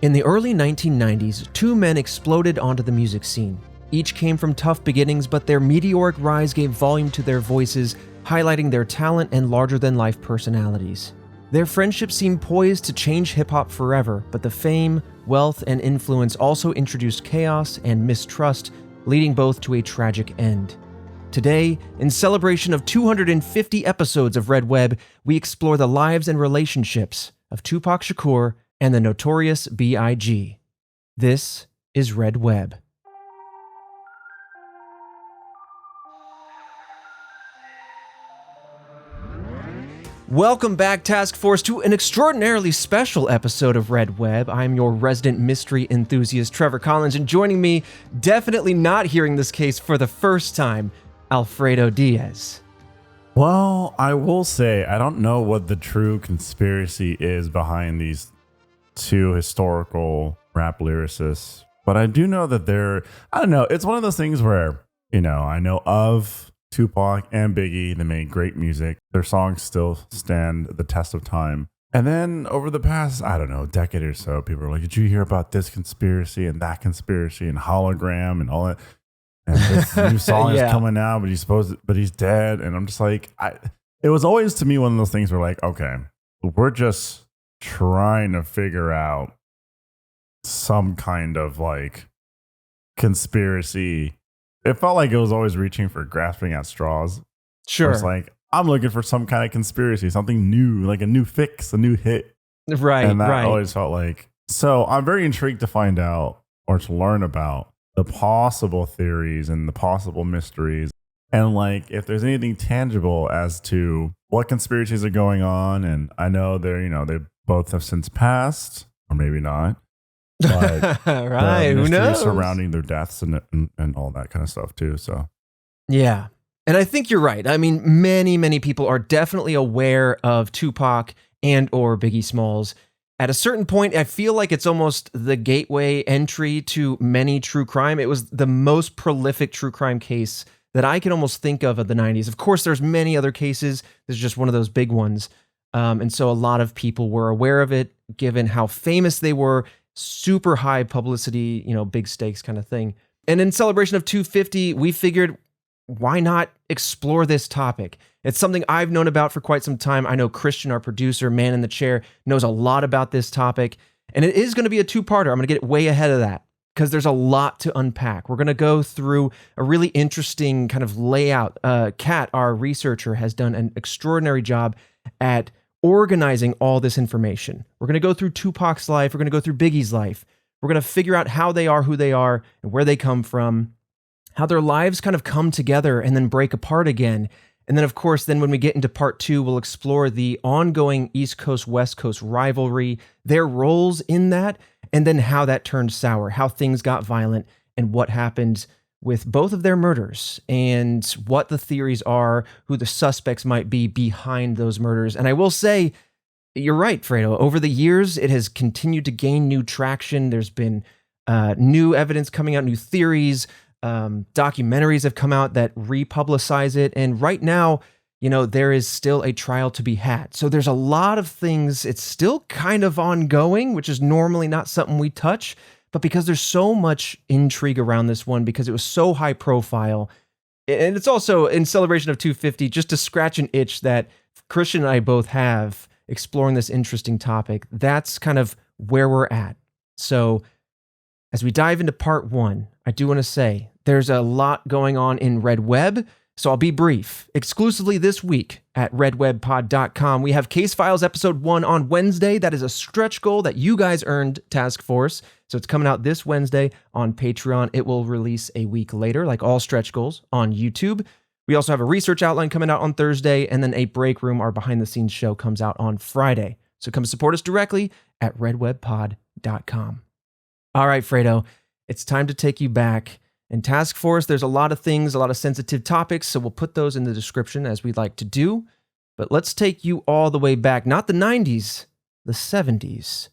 In the early 1990s, two men exploded onto the music scene. Each came from tough beginnings, but their meteoric rise gave volume to their voices, highlighting their talent and larger-than-life personalities. Their friendship seemed poised to change hip-hop forever, but the fame, wealth, and influence also introduced chaos and mistrust, leading both to a tragic end. Today, in celebration of 250 episodes of Red Web, we explore the lives and relationships of Tupac Shakur and the Notorious B.I.G. This is Red Web. Welcome back, Task Force, to an extraordinarily special episode of Red Web. I'm your resident mystery enthusiast, Trevor Collins, and joining me, definitely not hearing this case for the first time, Alfredo Diaz. Well, I will say, I don't know what the true conspiracy is behind these two historical rap lyricists, but I do know that I don't know, it's one of those things where, I know of Tupac and Biggie. They made great music. Their songs still stand the test of time. And then over the past, decade or so, people are like, did you hear about this conspiracy and that conspiracy and hologram and all that? And this new song is coming out, but he's dead. And I'm just like, it was always to me one of those things where like, okay, we're just trying to figure out some kind of like conspiracy. It felt like it was always reaching for grasping at straws. Sure. It's like, I'm looking for some kind of conspiracy, something new, like a new fix, a new hit. Right. And that always felt like. So I'm very intrigued to find out or to learn about the possible theories and the possible mysteries. And like, if there's anything tangible as to what conspiracies are going on. And I know they both have since passed, or maybe not. But right, who knows? Surrounding their deaths and all that kind of stuff too. So yeah, and I think you're right. I mean, many people are definitely aware of Tupac and or Biggie Smalls. At a certain point, I feel like it's almost the gateway entry to many true crime. It was the most prolific true crime case that I can almost think of the 90s. Of course, there's many other cases. This is just one of those big ones. And so a lot of people were aware of it, given how famous they were. Super high publicity, big stakes kind of thing. And in celebration of 250, we figured, why not explore this topic? It's something I've known about for quite some time. I know Christian, our producer, man in the chair, knows a lot about this topic. And it is going to be a two-parter. I'm going to get way ahead of that because there's a lot to unpack. We're going to go through a really interesting kind of layout. Kat, our researcher, has done an extraordinary job at organizing all this information. We're going to go through Tupac's life. We're going to go through Biggie's life. We're going to figure out how they are, who they are, and where they come from, how their lives kind of come together and then break apart again. And then, of course, when we get into part two, we'll explore the ongoing East Coast, West Coast rivalry, their roles in that, and then how that turned sour, how things got violent, and what happened with both of their murders and what the theories are, who the suspects might be behind those murders. And I will say, you're right, Fredo. Over the years, it has continued to gain new traction. There's been new evidence coming out, new theories, documentaries have come out that republicize it. And right now, there is still a trial to be had. So there's a lot of things. It's still kind of ongoing, which is normally not something we touch. But because there's so much intrigue around this one, because it was so high profile, and it's also in celebration of 250, just to scratch an itch that Christian and I both have exploring this interesting topic, that's kind of where we're at. So as we dive into part one, I do want to say there's a lot going on in Red Web. So I'll be brief. Exclusively this week at redwebpod.com, we have Case Files Episode 1 on Wednesday. That is a stretch goal that you guys earned, Task Force. So it's coming out this Wednesday on Patreon. It will release a week later, like all stretch goals, on YouTube. We also have a research outline coming out on Thursday, and then a break room, our behind-the-scenes show, comes out on Friday. So come support us directly at redwebpod.com. All right, Fredo, it's time to take you back. In Task Force, there's a lot of things, a lot of sensitive topics, so we'll put those in the description as we'd like to do. But let's take you all the way back, not the 90s, the 70s.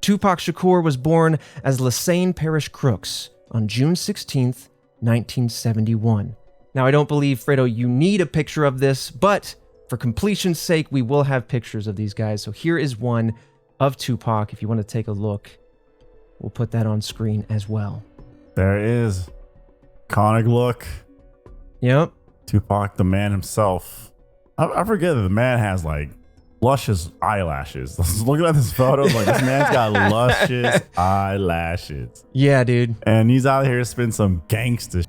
Tupac Shakur was born as Lassane Parish Crooks on June 16th, 1971. Now, I don't believe, Fredo, you need a picture of this, but for completion's sake, we will have pictures of these guys. So here is one of Tupac, if you want to take a look. We'll put that on screen as well. There it is. Iconic look. Yep. Tupac, the man himself. I forget that the man has like luscious eyelashes. Looking at this photo, like this man's got luscious eyelashes. Yeah, dude. And he's out here spinning some gangsta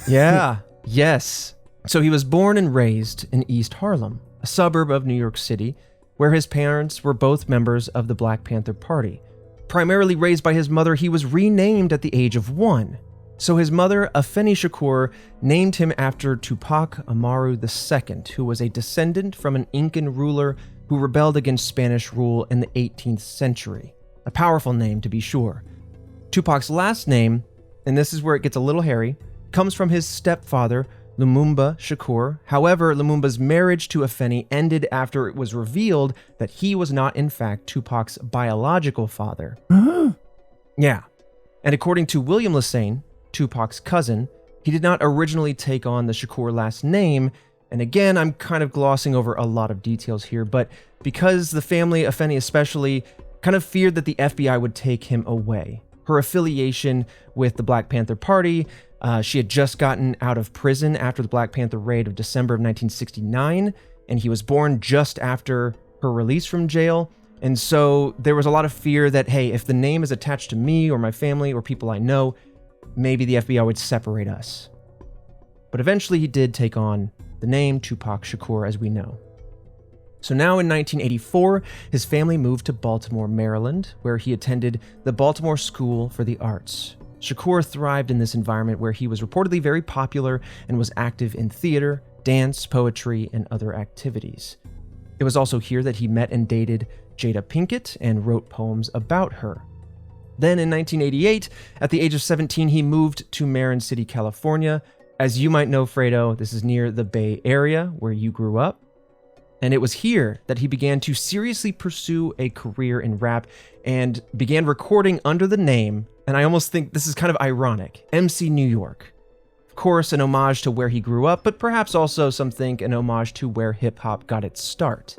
Yeah. Yes. So he was born and raised in East Harlem, a suburb of New York City, where his parents were both members of the Black Panther Party. Primarily raised by his mother, he was renamed at the age of 1. So his mother, Afeni Shakur, named him after Tupac Amaru II, who was a descendant from an Incan ruler who rebelled against Spanish rule in the 18th century. A powerful name, to be sure. Tupac's last name, and this is where it gets a little hairy, comes from his stepfather, Lumumba Shakur. However, Lumumba's marriage to Afeni ended after it was revealed that he was not, in fact, Tupac's biological father. Yeah. And according to William Lassane, Tupac's cousin, he did not originally take on the Shakur last name. And again, I'm kind of glossing over a lot of details here, but because the family, Afeni especially, kind of feared that the FBI would take him away. Her affiliation with the Black Panther Party, she had just gotten out of prison after the Black Panther raid of December of 1969, and he was born just after her release from jail. And so there was a lot of fear that, hey, if the name is attached to me or my family or people I know, maybe the FBI would separate us. But eventually he did take on the name Tupac Shakur as we know. So now in 1984, his family moved to Baltimore, Maryland, where he attended the Baltimore School for the Arts. Shakur thrived in this environment where he was reportedly very popular and was active in theater, dance, poetry, and other activities. It was also here that he met and dated Jada Pinkett and wrote poems about her. Then in 1988, at the age of 17, he moved to Marin City, California. As you might know, Fredo, this is near the Bay Area where you grew up. And it was here that he began to seriously pursue a career in rap and began recording under the name, and I almost think this is kind of ironic, MC New York. Of course, an homage to where he grew up, but perhaps also some think an homage to where hip-hop got its start.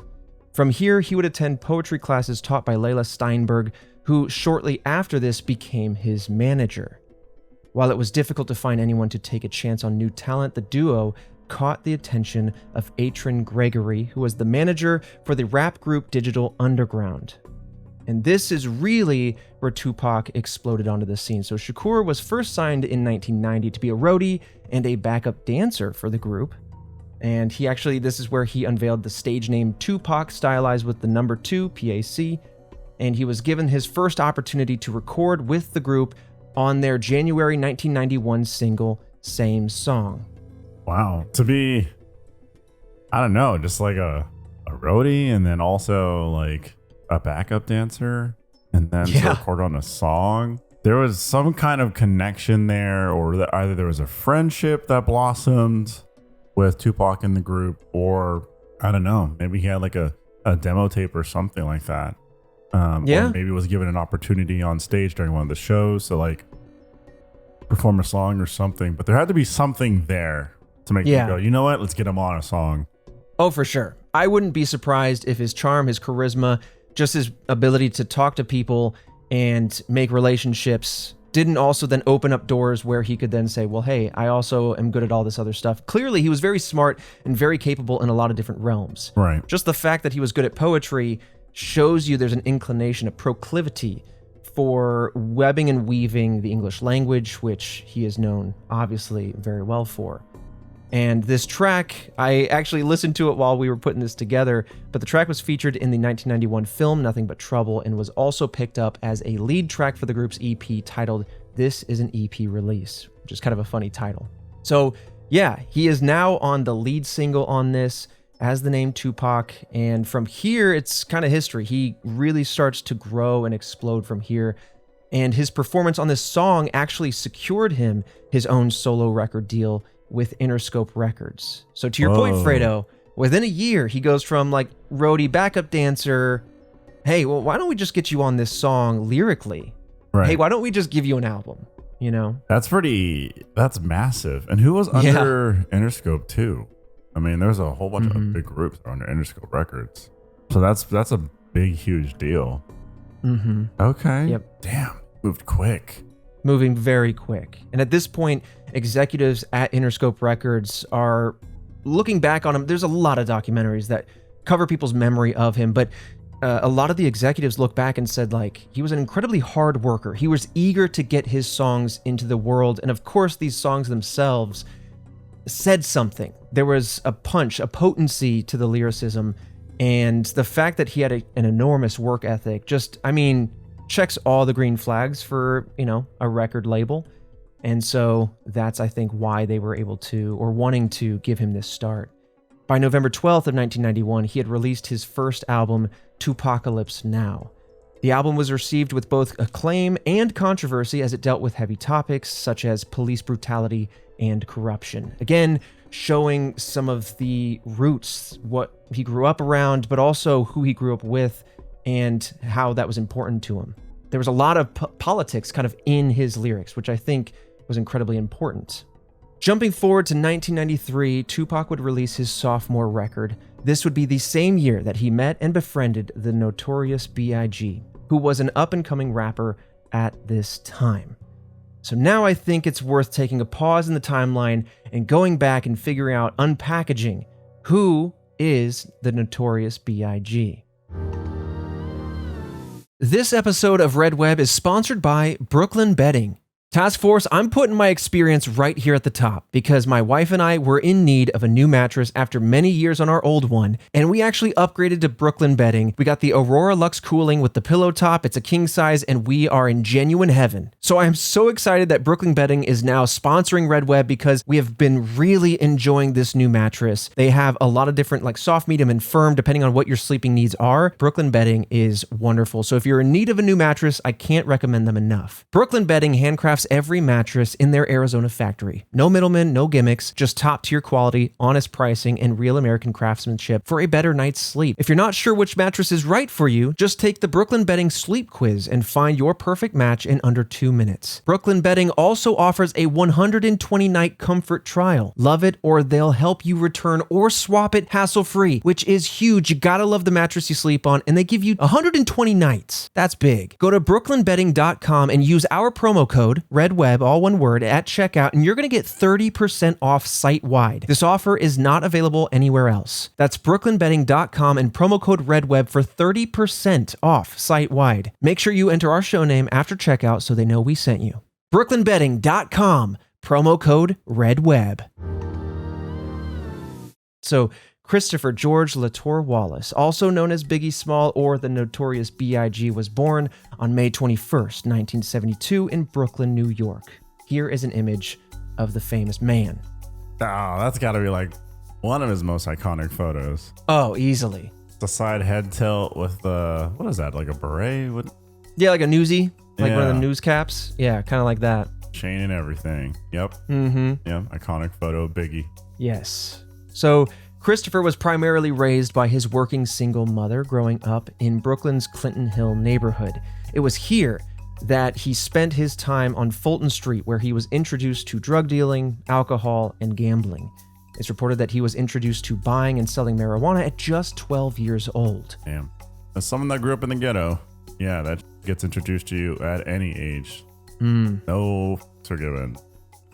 From here, he would attend poetry classes taught by Layla Steinberg, who shortly after this became his manager. While it was difficult to find anyone to take a chance on new talent, the duo caught the attention of Atron Gregory, who was the manager for the rap group Digital Underground. And this is really where Tupac exploded onto the scene. So Shakur was first signed in 1990 to be a roadie and a backup dancer for the group. And this is where he unveiled the stage name Tupac, stylized with the number 2, PAC. And he was given his first opportunity to record with the group on their January 1991 single, Same Song. Wow. To be, I don't know, just like a roadie and then also like a backup dancer and then to record on a song. There was some kind of connection there, or either there was a friendship that blossomed with Tupac in the group, or I don't know, maybe he had like a demo tape or something like that. Or maybe was given an opportunity on stage during one of the shows to like perform a song or something. But there had to be something there to make me go, you know what? Let's get him on a song. Oh, for sure. I wouldn't be surprised if his charm, his charisma, just his ability to talk to people and make relationships didn't also then open up doors where he could then say, well, hey, I also am good at all this other stuff. Clearly, he was very smart and very capable in a lot of different realms. Right. Just the fact that he was good at poetry shows you there's an inclination, a proclivity for webbing and weaving the English language, which he is known, obviously, very well for. And this track, I actually listened to it while we were putting this together, but the track was featured in the 1991 film Nothing But Trouble and was also picked up as a lead track for the group's EP titled This Is an EP Release, which is kind of a funny title. So yeah, he is now on the lead single on this as the name Tupac, and from here, it's kind of history. He really starts to grow and explode from here, and his performance on this song actually secured him his own solo record deal with Interscope Records. So to your point, Fredo, within a year, he goes from like roadie backup dancer, hey, well, why don't we just get you on this song lyrically? Right. Hey, why don't we just give you an album? You know? That's massive. And who was under Interscope too? I mean, there's a whole bunch of big groups under Interscope Records. So that's a big, huge deal. Mm-hmm. Okay. Yep. Damn. moved quick. Moving very quick. And at this point, executives at Interscope Records are looking back on him. There's a lot of documentaries that cover people's memory of him, but a lot of the executives look back and said, like, he was an incredibly hard worker. He was eager to get his songs into the world. And of course, these songs themselves said something. There was a punch, a potency to the lyricism. And the fact that he had an enormous work ethic just, checks all the green flags for, a record label. And so that's, I think, why they were able to, or wanting to, give him this start. By November 12th of 1991, he had released his first album, Tupacalypse Now. The album was received with both acclaim and controversy as it dealt with heavy topics such as police brutality and corruption. Again, showing some of the roots, what he grew up around, but also who he grew up with and how that was important to him. There was a lot of politics kind of in his lyrics, which I think was incredibly important. Jumping forward to 1993, Tupac would release his sophomore record. This would be the same year that he met and befriended the Notorious B.I.G, who was an up-and-coming rapper at this time. So now I think it's worth taking a pause in the timeline and going back and figuring out, unpackaging, who is the Notorious B.I.G. This episode of Red Web is sponsored by Brooklyn Bedding. Task Force, I'm putting my experience right here at the top because my wife and I were in need of a new mattress after many years on our old one, and we actually upgraded to Brooklyn Bedding. We got the Aurora Lux Cooling with the pillow top. It's a king size, and we are in genuine heaven. So I am so excited that Brooklyn Bedding is now sponsoring Red Web because we have been really enjoying this new mattress. They have a lot of different, like soft, medium, and firm, depending on what your sleeping needs are. Brooklyn Bedding is wonderful. So if you're in need of a new mattress, I can't recommend them enough. Brooklyn Bedding handcrafts every mattress in their Arizona factory. No middlemen, no gimmicks, just top-tier quality, honest pricing, and real American craftsmanship for a better night's sleep. If you're not sure which mattress is right for you, just take the Brooklyn Bedding Sleep Quiz and find your perfect match in under 2 minutes. Brooklyn Bedding also offers a 120-night comfort trial. Love it or they'll help you return or swap it hassle-free, which is huge. You gotta love the mattress you sleep on, and they give you 120 nights. That's big. Go to brooklynbedding.com and use our promo code REDWEB, all one word, at checkout, and you're going to get 30% off site-wide. This offer is not available anywhere else. That's brooklynbedding.com and promo code REDWEB for 30% off site-wide. Make sure you enter our show name after checkout so they know we sent you. brooklynbedding.com, promo code REDWEB. So, Christopher George Latour Wallace, also known as Biggie Small or the Notorious B.I.G, was born on May 21st, 1972 in Brooklyn, New York. Here is an image of the famous man. Oh, that's got to be like one of his most iconic photos. Oh, easily. The side head tilt with the, what is that, like a beret? What? Yeah, like a newsie, like one of the news caps. Yeah, kind of like that. Chain and everything. Yep. Mm-hmm. Yep, iconic photo of Biggie. Yes. So, Christopher was primarily raised by his working single mother growing up in Brooklyn's Clinton Hill neighborhood. It was here that he spent his time on Fulton Street, where he was introduced to drug dealing, alcohol, and gambling. It's reported that he was introduced to buying and selling marijuana at just 12 years old. Damn. As someone that grew up in the ghetto, yeah, that gets introduced to you at any age. No forgiven.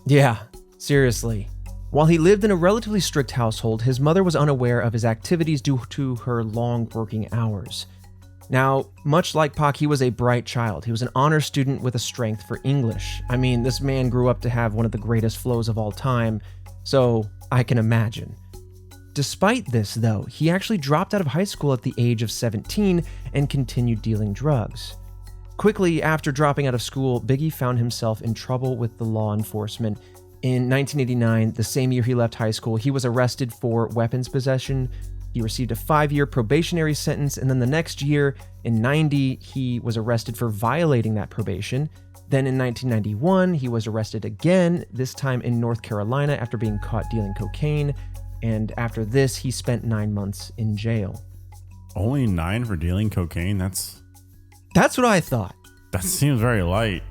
Yeah, seriously. While he lived in a relatively strict household, his mother was unaware of his activities due to her long working hours. Now, much like Pac, he was a bright child. He was an honor student with a strength for English. I mean, this man grew up to have one of the greatest flows of all time, so I can imagine. Despite this, though, he actually dropped out of high school at the age of 17 and continued dealing drugs. Quickly after dropping out of school, Biggie found himself in trouble with the law enforcement. In 1989, the same year he left high school, he was arrested for weapons possession. He received a 5-year probationary sentence, and then the next year, in 90, he was arrested for violating that probation. Then in 1991, he was arrested again, this time in North Carolina after being caught dealing cocaine. And after this, he spent 9 months in jail. Only 9 for dealing cocaine? That's what I thought. That seems very light.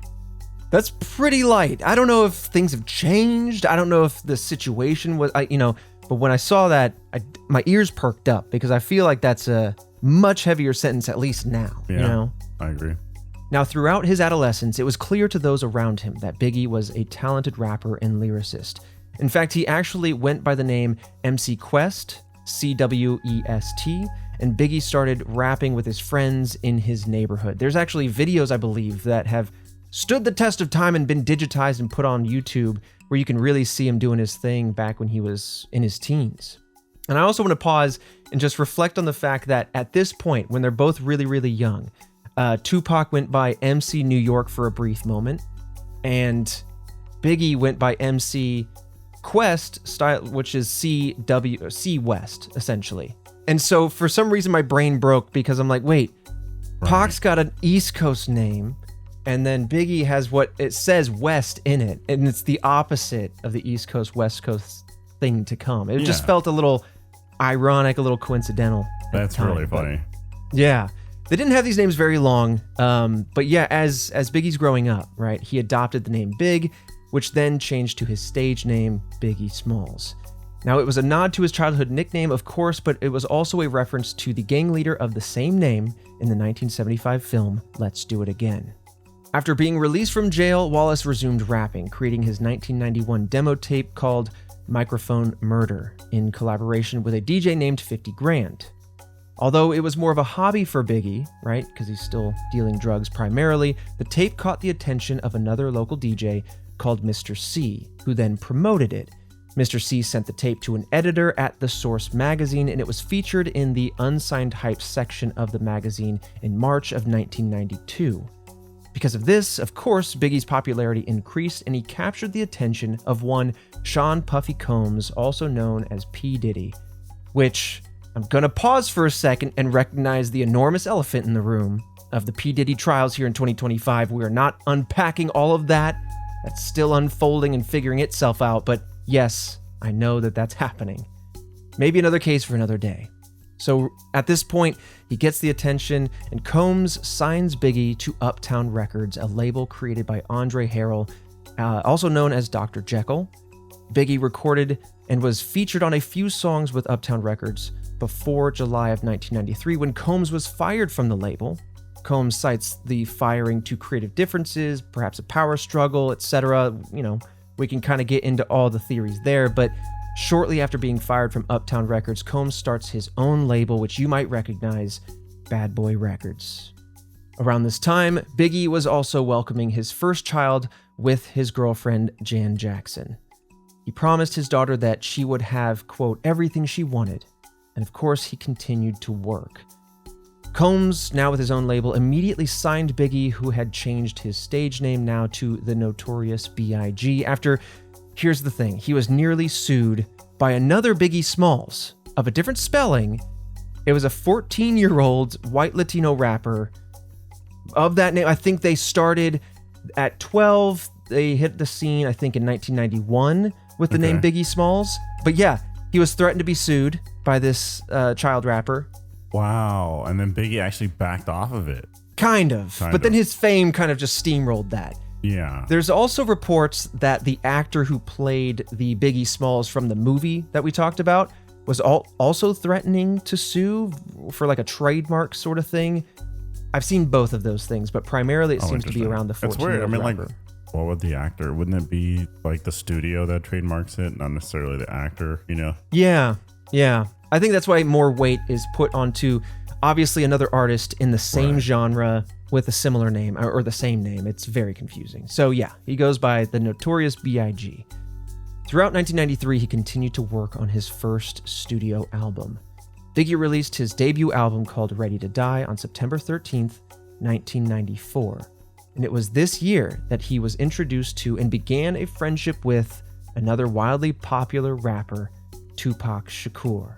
That's pretty light. I don't know if things have changed. I don't know if the situation was, but when I saw that, my ears perked up because I feel like that's a much heavier sentence, at least now. Yeah, I agree. Now, throughout his adolescence, it was clear to those around him that Biggie was a talented rapper and lyricist. In fact, he actually went by the name MC Quest, C-W-E-S-T, and Biggie started rapping with his friends in his neighborhood. There's actually videos, I believe, that have stood the test of time and been digitized and put on YouTube where you can really see him doing his thing back when he was in his teens. And I also want to pause and just reflect on the fact that at this point, when they're both really, really young, Tupac went by MC New York for a brief moment, and Biggie went by MC Quest style, which is C West, essentially. And so for some reason, my brain broke because I'm like, wait, right. Pac's got an East Coast name, and then Biggie has what it says West in it, and it's the opposite of the East Coast, West Coast thing to come. It just felt a little ironic, a little coincidental. That's really funny. Yeah. They didn't have these names very long, but yeah, as Biggie's growing up, right, he adopted the name Big, which then changed to his stage name, Biggie Smalls. Now, it was a nod to his childhood nickname, of course, but it was also a reference to the gang leader of the same name in the 1975 film, Let's Do It Again. After being released from jail, Wallace resumed rapping, creating his 1991 demo tape called Microphone Murder, in collaboration with a DJ named 50 Grand. Although it was more of a hobby for Biggie, right, because he's still dealing drugs primarily, the tape caught the attention of another local DJ called Mr. C, who then promoted it. Mr. C sent the tape to an editor at The Source magazine, and it was featured in the unsigned hype section of the magazine in March of 1992. Because of this, of course, Biggie's popularity increased, and he captured the attention of one Sean Puffy Combs, also known as P. Diddy, which I'm going to pause for a second and recognize the enormous elephant in the room of the P. Diddy trials here in 2025. We are not unpacking all of that. That's still unfolding and figuring itself out, but yes, I know that that's happening. Maybe another case for another day. So at this point, he gets the attention, and Combs signs Biggie to Uptown Records, a label created by Andre Harrell, also known as Dr. Jekyll. Biggie recorded and was featured on a few songs with Uptown Records before July of 1993, when Combs was fired from the label. Combs cites the firing to creative differences, perhaps a power struggle, etc. You know, we can kind of get into all the theories there, but shortly after being fired from Uptown Records, Combs starts his own label, which you might recognize, Bad Boy Records. Around this time, Biggie was also welcoming his first child with his girlfriend, Jan Jackson. He promised his daughter that she would have, quote, everything she wanted, and of course, he continued to work. Combs, now with his own label, immediately signed Biggie, who had changed his stage name now to the Notorious B.I.G. after, here's the thing, he was nearly sued by another Biggie Smalls, of a different spelling. It was a 14-year-old white Latino rapper of that name. I think they started at 12. They hit the scene, I think, in 1991 with the name Biggie Smalls. But yeah, he was threatened to be sued by this child rapper. Wow. And then Biggie actually backed off of it. Kind of. But then his fame kind of just steamrolled that. Yeah. There's also reports that the actor who played the Biggie Smalls from the movie that we talked about was also threatening to sue for like a trademark sort of thing. I've seen both of those things, but primarily it seems to be around the 14-year-old It's weird. I mean, rapper. like, what would the actor? Wouldn't it be like the studio that trademarks it, not necessarily the actor, you know? Yeah. I think that's why more weight is put onto, obviously, another artist in the same genre with a similar name or the same name. It's very confusing. So yeah, he goes by the Notorious B.I.G. Throughout 1993, he continued to work on his first studio album. Biggie released his debut album called Ready to Die on September 13th, 1994. And it was this year that he was introduced to and began a friendship with another wildly popular rapper, Tupac Shakur.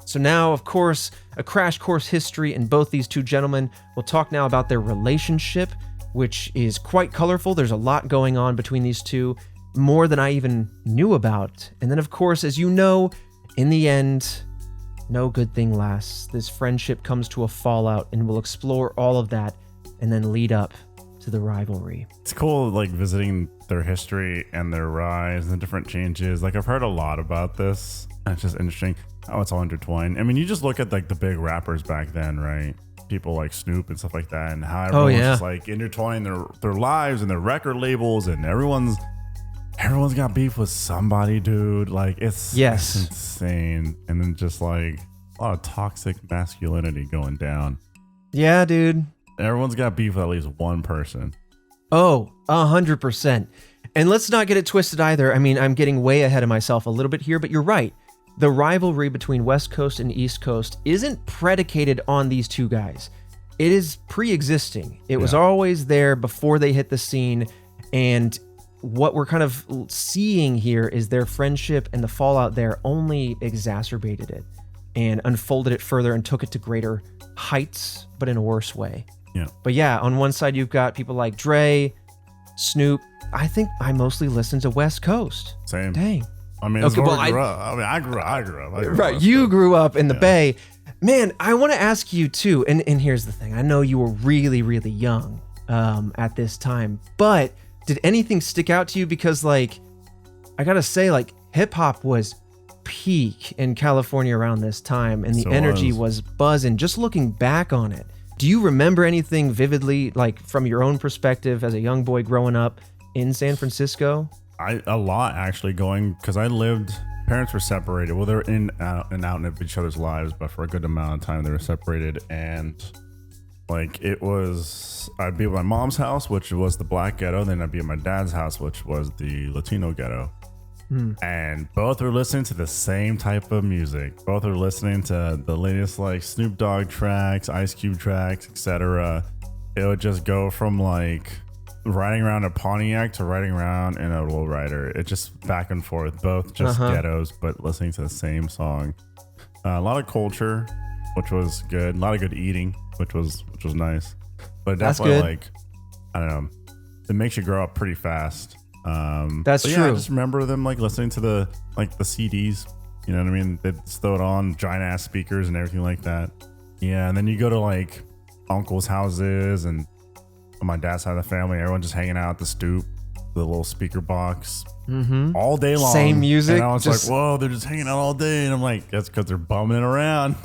So now, of course, a crash course history in both these two gentlemen. We'll talk now about their relationship, which is quite colorful. There's a lot going on between these two, more than I even knew about. And then, of course, as you know, in the end, no good thing lasts. This friendship comes to a fallout, and we'll explore all of that and then lead up to the rivalry. It's cool, like, visiting their history and their rise and the different changes. Like, I've heard a lot about this, and it's just interesting how it's all intertwined. I mean, you just look at, like, the big rappers back then, right? people like Snoop and stuff like that, and how Oh, everyone's yeah. just like intertwining their lives and their record labels, and everyone's got beef with somebody, dude. Like it's insane. And then just like a lot of toxic masculinity going down. Yeah, dude. Everyone's got beef with at least one person. Oh, 100%. And let's not get it twisted either. I mean, I'm getting way ahead of myself a little bit here, but you're right. The rivalry between West Coast and East Coast isn't predicated on these two guys. It is pre-existing. It was always there before they hit the scene. And what we're kind of seeing here is their friendship, and the fallout there only exacerbated it and unfolded it further and took it to greater heights, but in a worse way. Yeah. But yeah, on one side, you've got people like Dre, Snoop. I think I mostly listen to West Coast. Same. Dang. I mean, Okay, well, I grew up. Right, you grew up in the Bay. Man, I want to ask you too, and here's the thing. I know you were really, really young at this time, but did anything stick out to you? Because like, I gotta say, like, hip hop was peak in California around this time, and the energy was buzzing. Just looking back on it, do you remember anything vividly, like from your own perspective as a young boy growing up in San Francisco? A lot actually, going because parents were separated. Well, they're in and out of each other's lives, but for a good amount of time they were separated. And like I'd be at my mom's house, which was the black ghetto, then I'd be at my dad's house, which was the Latino ghetto. And both are listening to the same type of music. Both are listening to the latest like Snoop Dogg tracks, Ice Cube tracks, etc. It would just go from like riding around a Pontiac to riding around in a lowrider. It just back and forth, both just ghettos, but listening to the same song. A lot of culture, which was good. A lot of good eating, which was nice. But definitely like, I don't know, it makes you grow up pretty fast. That's true. I just remember them like listening to the CDs. You know what I mean? They'd throw it on giant ass speakers and everything like that. Yeah, and then you go to like uncles' houses and on my dad's side of the family, everyone just hanging out at the stoop, the little speaker box, all day long. Same music. And I was like, whoa, they're just hanging out all day. And I'm like, that's because they're bumming it around,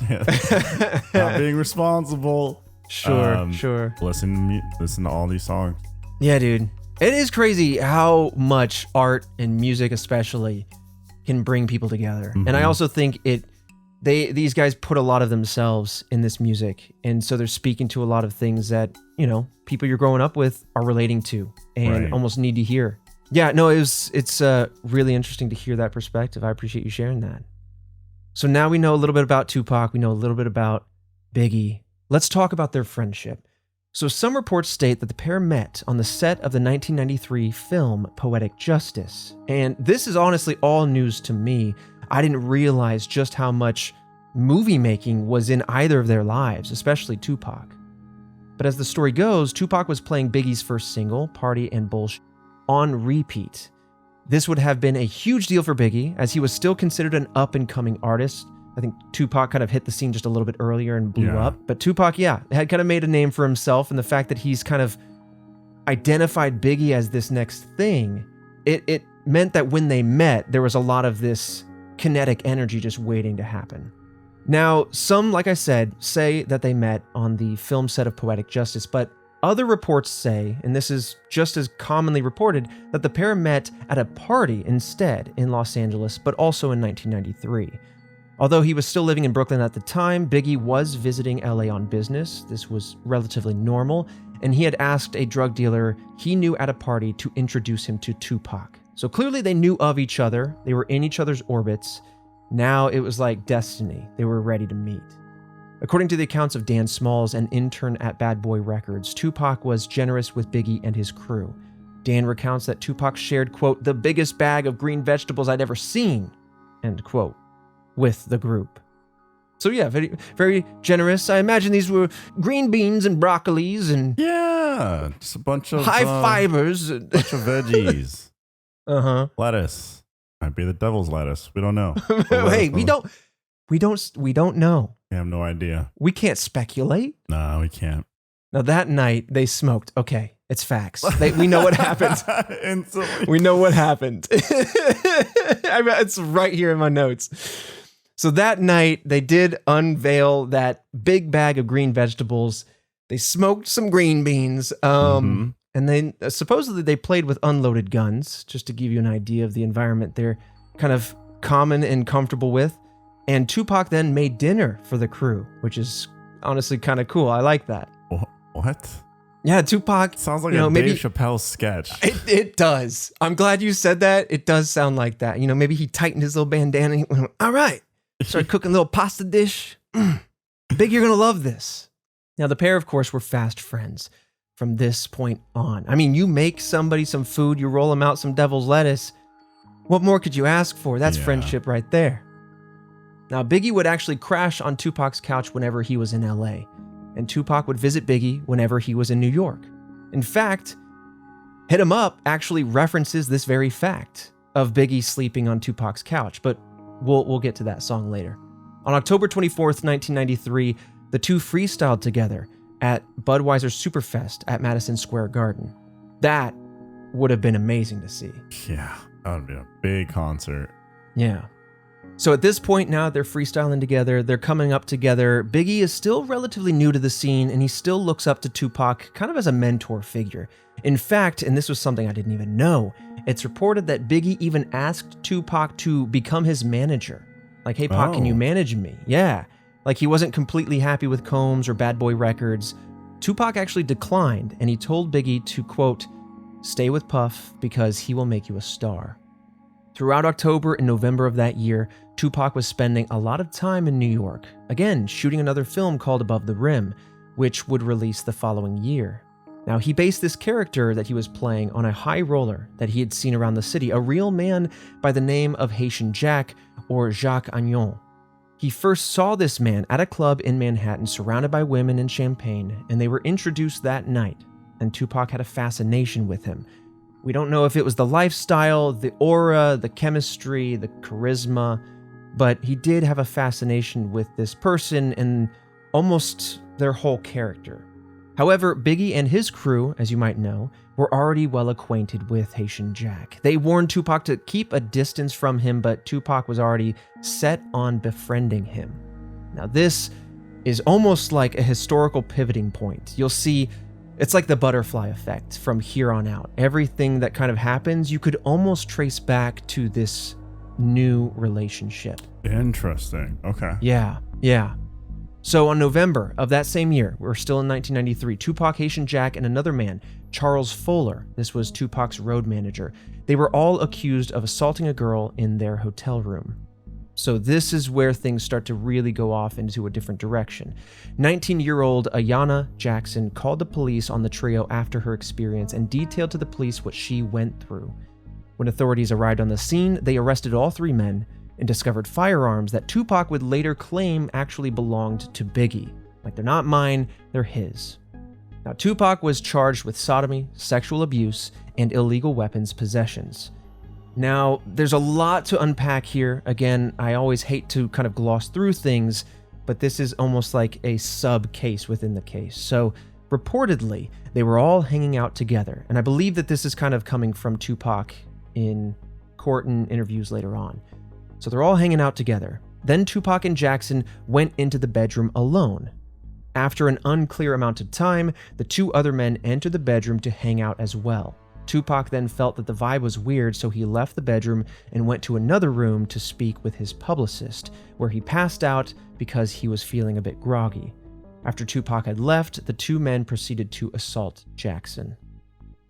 not being responsible. Sure. Listen to all these songs. Yeah, dude. It is crazy how much art and music especially can bring people together. And I also think these guys put a lot of themselves in this music. And so they're speaking to a lot of things that, you know, people you're growing up with are relating to and almost need to hear. Yeah, no, it's really interesting to hear that perspective. I appreciate you sharing that. So now we know a little bit about Tupac. We know a little bit about Biggie. Let's talk about their friendship. So some reports state that the pair met on the set of the 1993 film Poetic Justice. And this is honestly all news to me. I didn't realize just how much movie making was in either of their lives, especially Tupac. But as the story goes, Tupac was playing Biggie's first single, Party and Bullshit, on repeat. This would have been a huge deal for Biggie, as he was still considered an up-and-coming artist. I think Tupac kind of hit the scene just a little bit earlier and blew up. But Tupac, had kind of made a name for himself, and the fact that he's kind of identified Biggie as this next thing, it meant that when they met, there was a lot of this kinetic energy just waiting to happen. Now, some, like I said, say that they met on the film set of Poetic Justice, but other reports say, and this is just as commonly reported, that the pair met at a party instead in Los Angeles, but also in 1993. Although he was still living in Brooklyn at the time, Biggie was visiting LA on business. This was relatively normal, and he had asked a drug dealer he knew at a party to introduce him to Tupac. So clearly they knew of each other, they were in each other's orbits. Now it was like destiny, they were ready to meet. According to the accounts of Dan Smalls, an intern at Bad Boy Records, Tupac was generous with Biggie and his crew. Dan recounts that Tupac shared, quote, the biggest bag of green vegetables I'd ever seen, end quote, with the group. So yeah, very, very generous. I imagine these were green beans and broccolis and just a bunch of high fibers, bunch of veggies. Lettuce might be the devil's lettuce. We don't know. Hey, we don't know. We have no idea. We can't speculate. No, we can't. Now that night they smoked. Okay, it's facts. We know what happened. Instantly. We know what happened. It's right here in my notes. So that night, they did unveil that big bag of green vegetables. They smoked some green beans. And then supposedly they played with unloaded guns, just to give you an idea of the environment they're kind of common and comfortable with. And Tupac then made dinner for the crew, which is honestly kind of cool. I like that. What? Yeah, Tupac. Sounds like a Dave Chappelle sketch. It does. I'm glad you said that. It does sound like that. Maybe he tightened his little bandana. And he went, all right. Started cooking a little pasta dish. Big, you're going to love this. Now, the pair, of course, were fast friends from this point on. I mean, you make somebody some food, you roll them out some devil's lettuce. What more could you ask for? That's friendship right there. Now, Biggie would actually crash on Tupac's couch whenever he was in LA, and Tupac would visit Biggie whenever he was in New York. In fact, Hit 'Em Up actually references this very fact of Biggie sleeping on Tupac's couch, but we'll get to that song later. On October 24th, 1993, the two freestyled together at Budweiser Superfest at Madison Square Garden. That would have been amazing to see. Yeah, that would be a big concert. Yeah. So at this point now, they're freestyling together, they're coming up together. Biggie is still relatively new to the scene, and he still looks up to Tupac kind of as a mentor figure. In fact, and this was something I didn't even know, it's reported that Biggie even asked Tupac to become his manager. Like, hey, Pac, can you manage me? Yeah. Like, he wasn't completely happy with Combs or Bad Boy Records. Tupac actually declined, and he told Biggie to, quote, stay with Puff because he will make you a star. Throughout October and November of that year, Tupac was spending a lot of time in New York, again, shooting another film called Above the Rim, which would release the following year. Now, he based this character that he was playing on a high roller that he had seen around the city, a real man by the name of Haitian Jack, or Jacques Agnon. He first saw this man at a club in Manhattan surrounded by women and champagne, and they were introduced that night, and Tupac had a fascination with him. We don't know if it was the lifestyle, the aura, the chemistry, the charisma, but he did have a fascination with this person and almost their whole character. However, Biggie and his crew, as you might know, were already well acquainted with Haitian Jack. They warned Tupac to keep a distance from him, but Tupac was already set on befriending him. Now, this is almost like a historical pivoting point. You'll see it's like the butterfly effect from here on out. Everything that kind of happens, you could almost trace back to this new relationship. Interesting. Okay. Yeah. So on November of that same year, we're still in 1993, Tupac, Haitian Jack, and another man, Charles Fuller, this was Tupac's road manager, they were all accused of assaulting a girl in their hotel room. So this is where things start to really go off into a different direction. 19-year-old Ayanna Jackson called the police on the trio after her experience and detailed to the police what she went through. When authorities arrived on the scene, they arrested all three men and discovered firearms that Tupac would later claim actually belonged to Biggie. Like, they're not mine, they're his. Now, Tupac was charged with sodomy, sexual abuse, and illegal weapons possessions. Now, there's a lot to unpack here. Again, I always hate to kind of gloss through things, but this is almost like a sub-case within the case. So, reportedly, they were all hanging out together, and I believe that this is kind of coming from Tupac in court and interviews later on. So they're all hanging out together. Then Tupac and Jackson went into the bedroom alone. After an unclear amount of time, the two other men entered the bedroom to hang out as well. Tupac then felt that the vibe was weird, so he left the bedroom and went to another room to speak with his publicist, where he passed out because he was feeling a bit groggy. After Tupac had left, the two men proceeded to assault Jackson.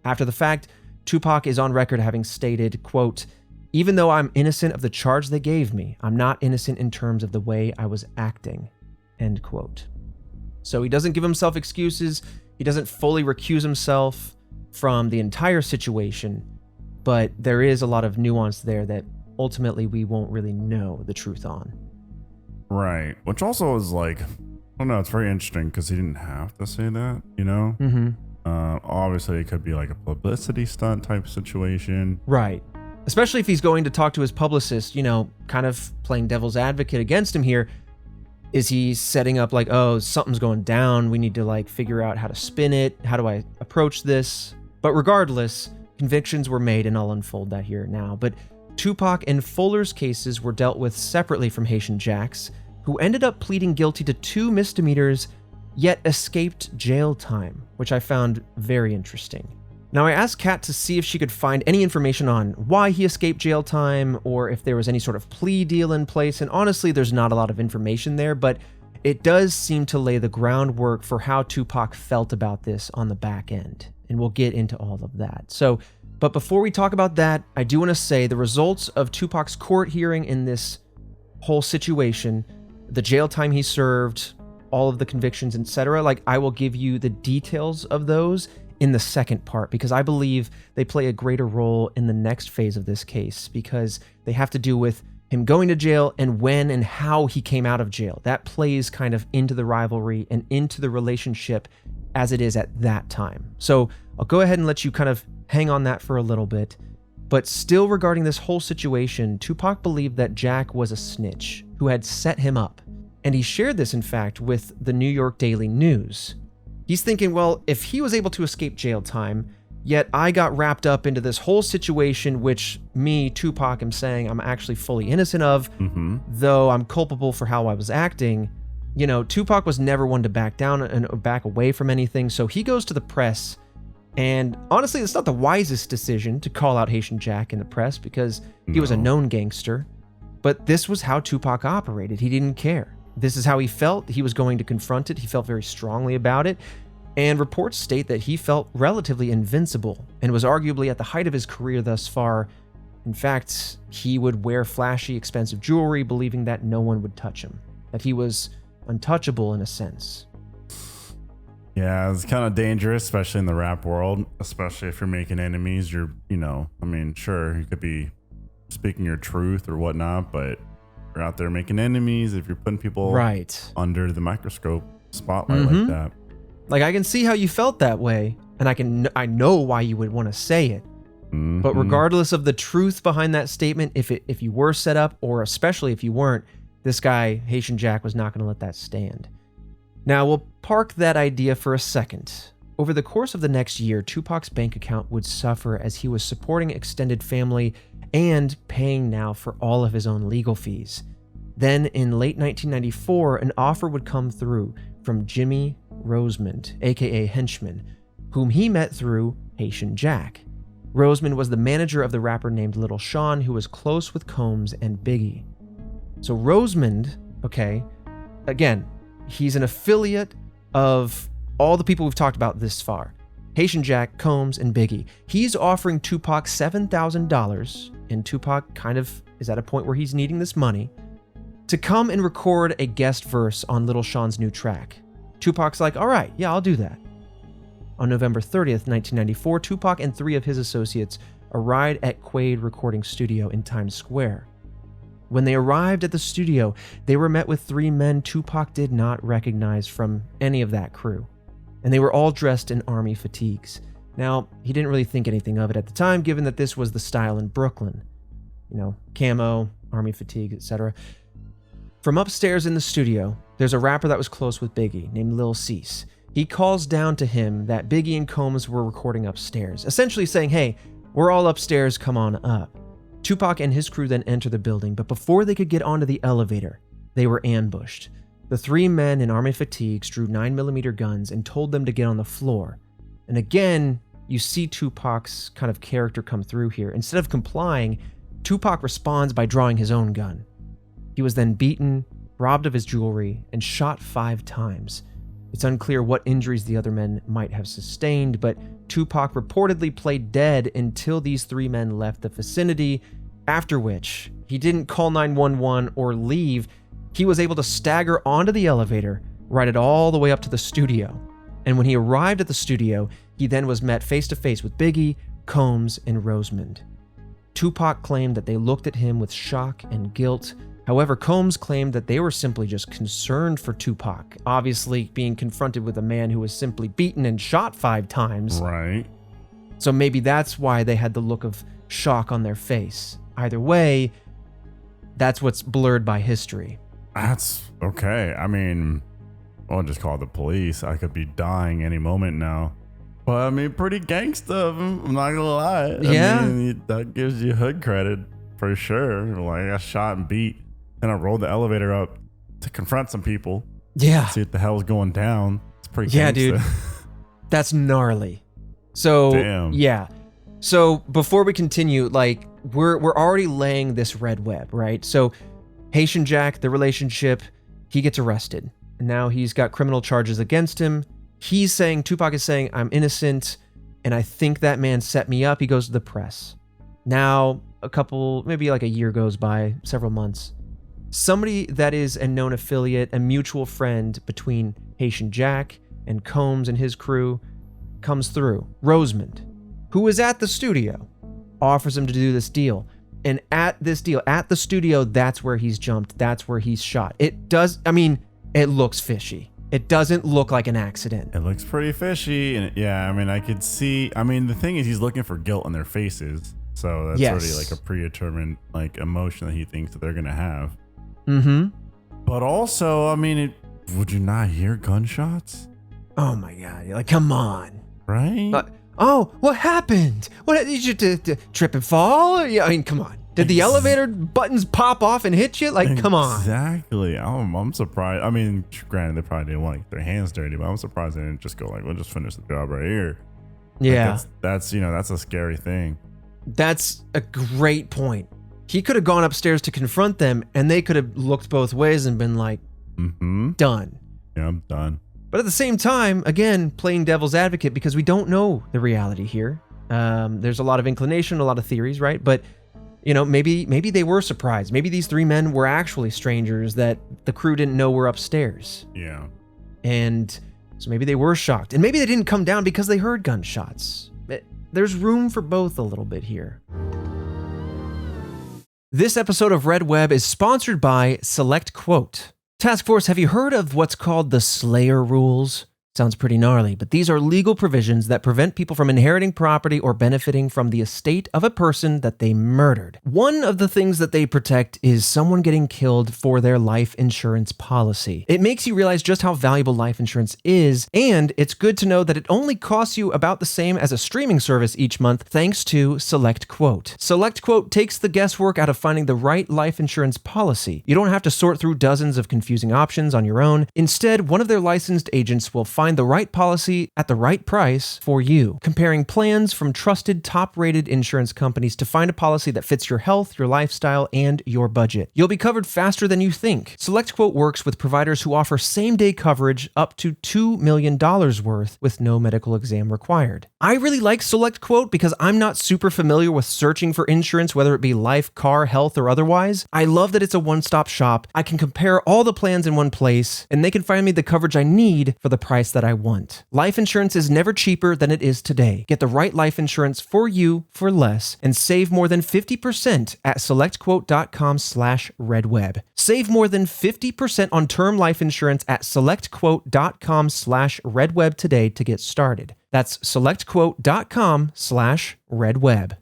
After the fact, Tupac is on record having stated, quote, even though I'm innocent of the charge they gave me, I'm not innocent in terms of the way I was acting, end quote. So he doesn't give himself excuses, he doesn't fully recuse himself from the entire situation, but there is a lot of nuance there that ultimately we won't really know the truth on. Right, which also is like, I don't know, it's very interesting because he didn't have to say that, you know? Mm-hmm. Obviously, it could be like a publicity stunt type situation. Right. Especially if he's going to talk to his publicist, you know, kind of playing devil's advocate against him here. Is he setting up like, oh, something's going down, we need to like figure out how to spin it, how do I approach this? But regardless, convictions were made, and I'll unfold that here now. But Tupac and Fuller's cases were dealt with separately from Haitian Jack's, who ended up pleading guilty to 2 misdemeanors, yet escaped jail time, which I found very interesting. Now, I asked Kat to see if she could find any information on why he escaped jail time or if there was any sort of plea deal in place, and honestly, there's not a lot of information there, but it does seem to lay the groundwork for how Tupac felt about this on the back end, and we'll get into all of that. But before we talk about that, I do want to say the results of Tupac's court hearing in this whole situation, the jail time he served, all of the convictions, etc., like I will give you the details of those in the second part, because I believe they play a greater role in the next phase of this case, because they have to do with him going to jail and when and how he came out of jail. That plays kind of into the rivalry and into the relationship as it is at that time. So I'll go ahead and let you kind of hang on that for a little bit. But still, regarding this whole situation, Tupac believed that Jack was a snitch who had set him up. And he shared this, in fact, with the New York Daily News. He's thinking, well, if he was able to escape jail time, yet I got wrapped up into this whole situation, which me, Tupac, am saying I'm actually fully innocent of, though I'm culpable for how I was acting. You know, Tupac was never one to back down and back away from anything, so he goes to the press. And honestly, it's not the wisest decision to call out Haitian Jack in the press because he was a known gangster. But this was how Tupac operated. He didn't care. This is how he felt. He was going to confront it. He felt very strongly about it. And reports state that he felt relatively invincible and was arguably at the height of his career thus far. In fact, he would wear flashy, expensive jewelry, believing that no one would touch him, that he was untouchable in a sense. Yeah, it's kind of dangerous, especially in the rap world, especially if you're making enemies. Sure, you could be speaking your truth or whatnot, but you're out there making enemies if you're putting people under the microscope spotlight like that. Like, I can see how you felt that way, and I know why you would want to say it. But regardless of the truth behind that statement, if you were set up, or especially if you weren't, this guy, Haitian Jack, was not going to let that stand. Now, we'll park that idea for a second. Over the course of the next year, Tupac's bank account would suffer as he was supporting extended family and paying now for all of his own legal fees. Then, in late 1994, an offer would come through from Jimmy Rosemond, aka Henchman, whom he met through Haitian Jack. Rosemond was the manager of the rapper named Little Sean, who was close with Combs and Biggie. So Rosemond, again, he's an affiliate of all the people we've talked about this far. Haitian Jack, Combs, and Biggie. He's offering Tupac $7,000, and Tupac kind of is at a point where he's needing this money, to come and record a guest verse on Little Sean's new track. Tupac's like, all right, yeah, I'll do that. On November 30th, 1994, Tupac and 3 of his associates arrived at Quaid Recording Studio in Times Square. When they arrived at the studio, they were met with 3 men Tupac did not recognize from any of that crew, and they were all dressed in army fatigues. Now, he didn't really think anything of it at the time, given that this was the style in Brooklyn. Camo, army fatigue, etc. From upstairs in the studio, there's a rapper that was close with Biggie named Lil Cease. He calls down to him that Biggie and Combs were recording upstairs, essentially saying, hey, we're all upstairs, come on up. Tupac and his crew then enter the building, but before they could get onto the elevator, they were ambushed. The 3 men in army fatigues drew 9mm guns and told them to get on the floor. And again, you see Tupac's kind of character come through here. Instead of complying, Tupac responds by drawing his own gun. He was then beaten, robbed of his jewelry, and shot 5 times. It's unclear what injuries the other men might have sustained, but Tupac reportedly played dead until these 3 men left the vicinity, after which he didn't call 911 or leave. He was able to stagger onto the elevator, ride it all the way up to the studio. And when he arrived at the studio, he then was met face to face with Biggie, Combs, and Rosemond. Tupac claimed that they looked at him with shock and guilt. However, Combs claimed that they were simply just concerned for Tupac, obviously being confronted with a man who was simply beaten and shot 5 times. Right. So maybe that's why they had the look of shock on their face. Either way, that's what's blurred by history. That's okay. I mean, I'll just call the police. I could be dying any moment now. But I mean, pretty gangsta of him. I'm not gonna lie. Yeah. I mean, that gives you hood credit. for sure. Like, I got shot and beat, and I rolled the elevator up to confront some people. Yeah. See what the hell's going down. It's pretty Yeah, gangsta. dude. That's gnarly. So, Damn. yeah. So before we continue, like, we're already laying this red web, right? So Haitian Jack, the relationship, he gets arrested. And now he's got criminal charges against him. Tupac is saying, I'm innocent, and I think that man set me up. He goes to the press. Now, maybe like a year goes by, several months. Somebody that is a known affiliate, a mutual friend between Haitian Jack and Combs and his crew, comes through. Rosemond, who is at the studio, offers him to do this deal. And at the studio, that's where he's jumped. That's where he's shot. It looks fishy. It doesn't look like an accident. It looks pretty fishy. And yeah, I mean, I could see. I mean, the thing is, he's looking for guilt on their faces. So that's already like a predetermined like emotion that he thinks that they're going to have. Mm-hmm. But also, I mean, would you not hear gunshots? Oh my God. You're like, come on. Right? What happened? What did you trip and fall? Yeah, I mean, come on. Did the elevator buttons pop off and hit you? Like, come on. Exactly. I'm surprised. I mean, granted, they probably didn't want to get their hands dirty, but I'm surprised they didn't just go like, we'll just finish the job right here. Yeah. Like that's a scary thing. That's a great point. He could have gone upstairs to confront them, and they could have looked both ways and been like, done. Yeah, I'm done. But at the same time, again, playing devil's advocate, because we don't know the reality here. There's a lot of inclination, a lot of theories, right? But maybe they were surprised. Maybe these three men were actually strangers that the crew didn't know were upstairs. Yeah. And so maybe they were shocked. And maybe they didn't come down because they heard gunshots. There's room for both a little bit here. This episode of Red Web is sponsored by Select Quote. Task Force, have you heard of what's called the Slayer Rules? Sounds pretty gnarly, but these are legal provisions that prevent people from inheriting property or benefiting from the estate of a person that they murdered. One of the things that they protect is someone getting killed for their life insurance policy. It makes you realize just how valuable life insurance is, and it's good to know that it only costs you about the same as a streaming service each month thanks to Select Quote. Select Quote takes the guesswork out of finding the right life insurance policy. You don't have to sort through dozens of confusing options on your own. Instead, one of their licensed agents will find the right policy at the right price for you, comparing plans from trusted top-rated insurance companies to find a policy that fits your health, your lifestyle, and your budget. You'll be covered faster than you think. SelectQuote works with providers who offer same-day coverage up to $2 million worth with no medical exam required. I really like SelectQuote because I'm not super familiar with searching for insurance, whether it be life, car, health, or otherwise. I love that it's a one-stop shop. I can compare all the plans in one place, and they can find me the coverage I need for the price that I want. Life insurance is never cheaper than it is today. Get the right life insurance for you for less and save more than 50% at selectquote.com/redweb. Save more than 50% on term life insurance at selectquote.com/redweb today to get started. That's selectquote.com/redweb.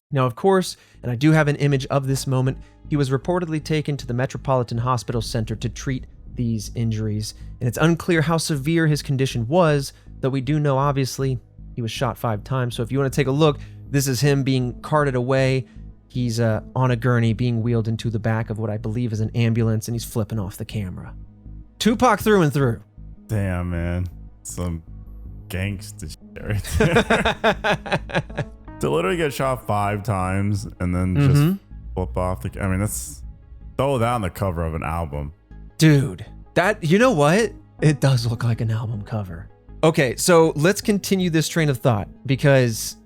Now, of course, and I do have an image of this moment, he was reportedly taken to the Metropolitan Hospital Center to treat these injuries, and it's unclear how severe his condition was, though we do know obviously he was shot 5 times. So if you want to take a look, this is him being carted away. He's on a gurney being wheeled into the back of what I believe is an ambulance, and he's flipping off the camera. Tupac through and through. Damn, man. Some gangsta shit right there. To literally get shot 5 times and then just flip off the... I mean, that's... Throw that on the cover of an album. Dude, you know what? It does look like an album cover. Okay, so let's continue this train of thought because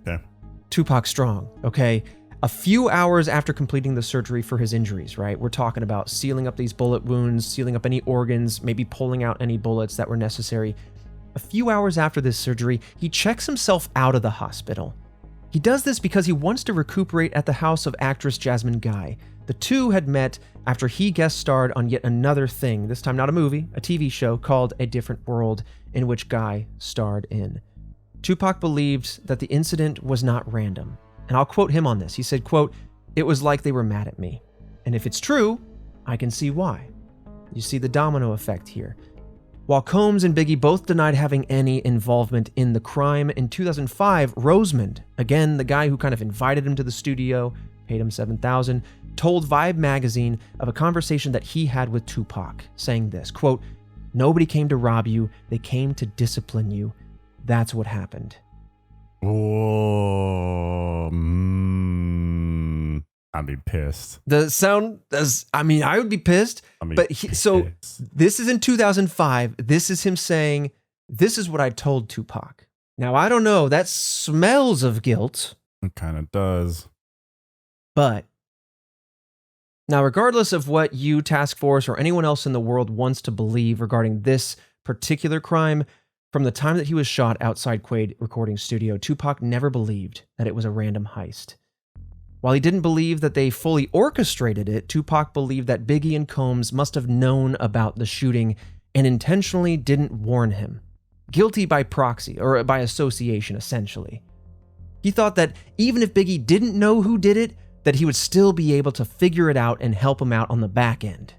Tupac strong, okay? A few hours after completing the surgery for his injuries, right? We're talking about sealing up these bullet wounds, sealing up any organs, maybe pulling out any bullets that were necessary. A few hours after this surgery, he checks himself out of the hospital. He does this because he wants to recuperate at the house of actress Jasmine Guy. The two had met after he guest starred on yet another thing, this time not a movie, a TV show called A Different World, in which Guy starred in. Tupac believed that the incident was not random, and I'll quote him on this. He said, quote, "It was like they were mad at me. And if it's true, I can see why." You see the domino effect here. While Combs and Biggie both denied having any involvement in the crime, in 2005, Rosemond, again the guy who kind of invited him to the studio, paid him $7,000, told Vibe magazine of a conversation that he had with Tupac, saying this, quote, "Nobody came to rob you, they came to discipline you. That's what happened." Whoa. I'd be pissed. The sound, I would be pissed. So this is in 2005. This is him saying, "This is what I told Tupac." Now, I don't know. That smells of guilt. It kind of does. But now, regardless of what you, Task Force, or anyone else in the world wants to believe regarding this particular crime, from the time that he was shot outside Quaid recording studio, Tupac never believed that it was a random heist. While he didn't believe that they fully orchestrated it, Tupac believed that Biggie and Combs must have known about the shooting and intentionally didn't warn him. Guilty by proxy, or by association, essentially. He thought that even if Biggie didn't know who did it, that he would still be able to figure it out and help him out on the back end.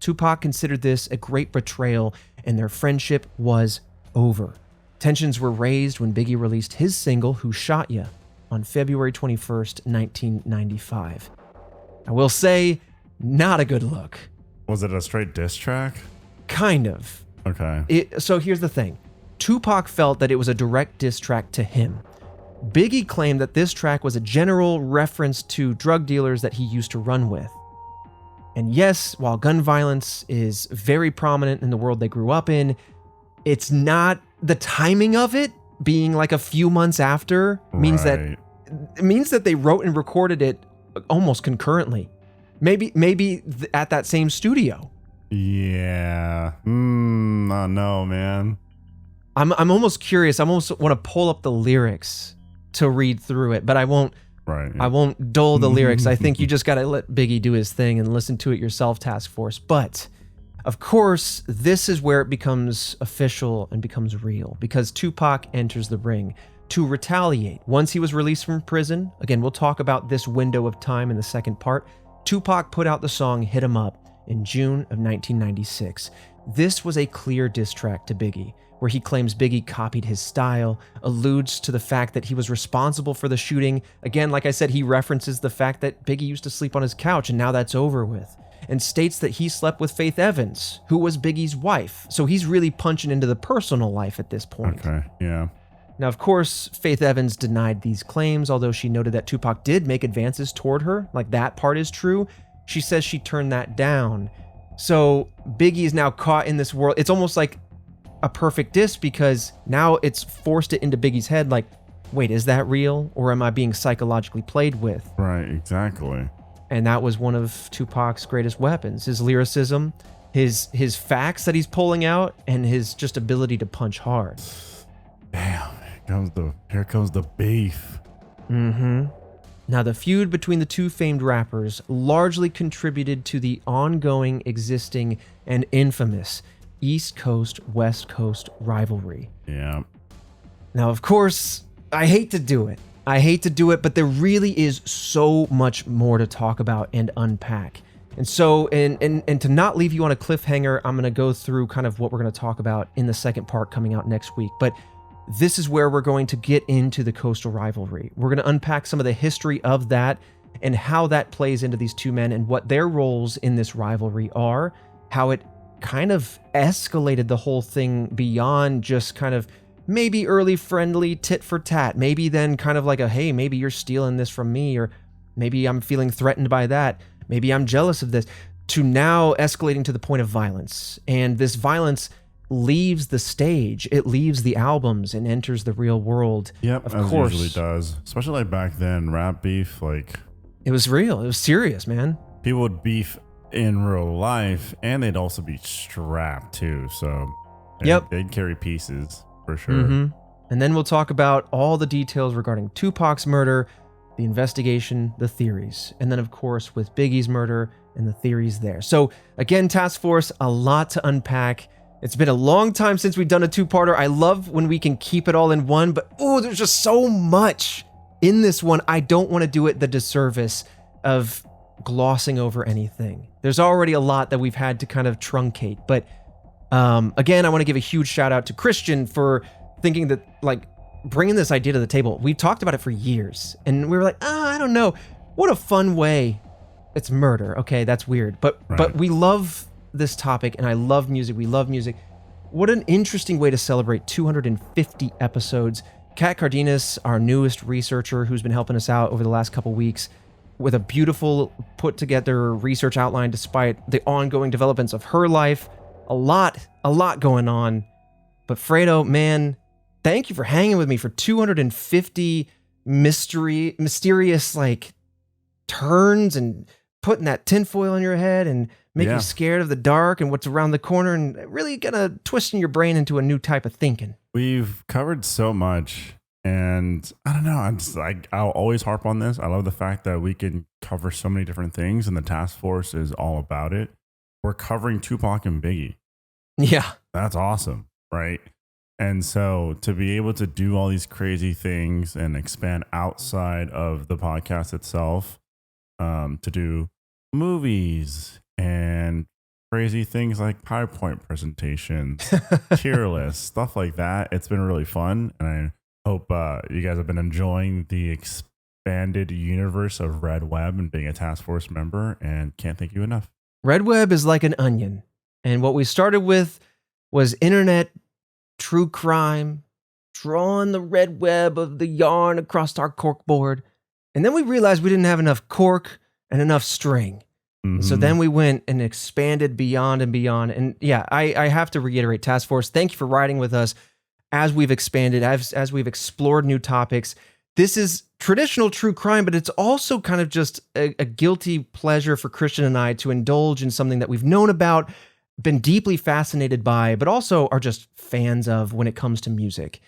Tupac considered this a great betrayal, and their friendship was over. Tensions were raised when Biggie released his single, "Who Shot Ya?" on February 21st, 1995. I will say, not a good look. Was it a straight diss track? Kind of. Okay. So here's the thing. Tupac felt that it was a direct diss track to him. Biggie claimed that this track was a general reference to drug dealers that he used to run with. And yes, while gun violence is very prominent in the world they grew up in, it's not the timing of it being like a few months after means that they wrote and recorded it almost concurrently. Maybe at that same studio. Yeah. I don't know, man. I'm almost curious. I almost want to pull up the lyrics to read through it, but I won't. Right. I won't dull the lyrics. I think you just got to let Biggie do his thing and listen to it yourself, Task Force. But of course, this is where it becomes official and becomes real, because Tupac enters the ring to retaliate. Once he was released from prison, again, we'll talk about this window of time in the second part, Tupac put out the song "Hit 'Em Up" in June of 1996. This was a clear diss track to Biggie, where he claims Biggie copied his style, alludes to the fact that he was responsible for the shooting. Again, like I said, he references the fact that Biggie used to sleep on his couch and now that's over with, and states that he slept with Faith Evans, who was Biggie's wife. So he's really punching into the personal life at this point. Okay, yeah. Now, of course, Faith Evans denied these claims, although she noted that Tupac did make advances toward her. Like, that part is true. She says she turned that down. So Biggie is now caught in this world. It's almost like a perfect diss, because now it's forced it into Biggie's head, like, wait, is that real? Or am I being psychologically played with? Right, exactly. And that was one of Tupac's greatest weapons, his lyricism, his facts that he's pulling out, and his just ability to punch hard. Damn, here comes the beef. Now, the feud between the two famed rappers largely contributed to the ongoing, existing, and infamous East Coast, West Coast rivalry. Yeah. Now, of course, I hate to do it, but there really is so much more to talk about and unpack. And so, and to not leave you on a cliffhanger, I'm going to go through kind of what we're going to talk about in the second part coming out next week. But this is where we're going to get into the coastal rivalry. We're going to unpack some of the history of that and how that plays into these two men and what their roles in this rivalry are, how it kind of escalated the whole thing beyond just kind of maybe early friendly tit for tat, maybe then kind of like a, hey, maybe you're stealing this from me, or maybe I'm feeling threatened by that, maybe I'm jealous of this, to now escalating to the point of violence. And this violence leaves the stage, it leaves the albums and enters the real world. Yep, of as course. It usually does. Especially like back then, rap beef, like, it was real, it was serious, man. People would beef in real life, and they'd also be strapped too, so they'd carry pieces for sure. And then we'll talk about all the details regarding Tupac's murder, the investigation, the theories, and then of course with Biggie's murder and the theories there. So again, Task Force, a lot to unpack. It's been a long time since we've done a two-parter. I love when we can keep it all in one, but there's just so much in this one. I don't want to do it the disservice of glossing over anything. There's already a lot that we've had to kind of truncate, but Again, I want to give a huge shout out to Christian for thinking that, like, bringing this idea to the table. We talked about it for years, and we were like, I don't know. What a fun way. It's murder. Okay, that's weird. But we love this topic, and I love music. We love music. What an interesting way to celebrate 250 episodes. Kat Cardenas, our newest researcher who's been helping us out over the last couple weeks with a beautiful put together research outline despite the ongoing developments of her life. A lot going on. But Fredo, man, thank you for hanging with me for 250 mysterious like turns and putting that tinfoil on your head and making you scared of the dark and what's around the corner and really gonna twisting your brain into a new type of thinking. We've covered so much, and I don't know. I'll always harp on this. I love the fact that we can cover so many different things, and the task force is all about it. We're covering Tupac and Biggie. Yeah, that's awesome, right? And so to be able to do all these crazy things and expand outside of the podcast itself, to do movies and crazy things like PowerPoint presentations, tier lists, stuff like that. It's been really fun. And I hope you guys have been enjoying the expanded universe of Red Web and being a task force member, and can't thank you enough. Red Web is like an onion. And what we started with was internet true crime, drawing the red web of the yarn across our corkboard. And then we realized we didn't have enough cork and enough string. Mm-hmm. So then we went and expanded beyond and beyond. And yeah, I have to reiterate, Task Force, thank you for riding with us as we've expanded, as we've explored new topics. This is traditional true crime, but it's also kind of just a guilty pleasure for Christian and I to indulge in something that we've known about, been deeply fascinated by, but also are just fans of when it comes to music.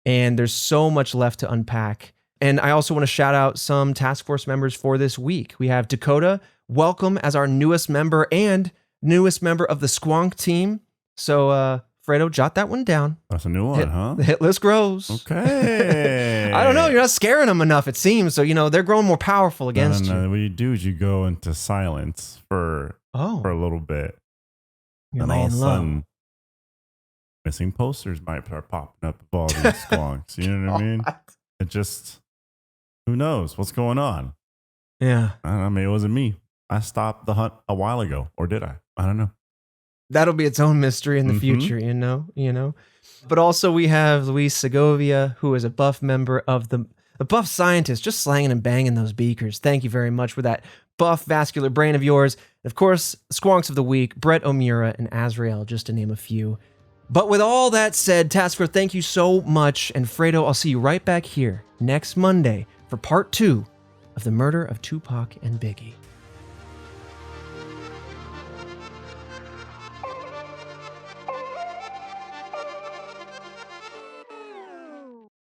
And there's so much left to unpack. And I also want to shout out some task force members for this week. We have Dakota, welcome as our newest member and newest member of the Squonk team. So, Fredo, jot that one down. That's a new one, huh? The hit list grows. Okay. I don't know. You're not scaring them enough, it seems. So, they're growing more powerful against you. What you do is you go into silence for a little bit. You're and all of a laying low. sudden, missing posters might start popping up of all these squonks. You know what I mean? It just, who knows what's going on? Yeah. I don't know. Maybe it wasn't me. I stopped the hunt a while ago. Or did I? I don't know. That'll be its own mystery in the future, you know? But also we have Luis Segovia, who is a buff member of the buff scientist, just slanging and banging those beakers. Thank you very much for that buff vascular brain of yours. And of course, Squonks of the Week, Brett O'Meara and Azrael, just to name a few. But with all that said, Task Force, thank you so much. And Fredo, I'll see you right back here next Monday for part 2 of the murder of Tupac and Biggie.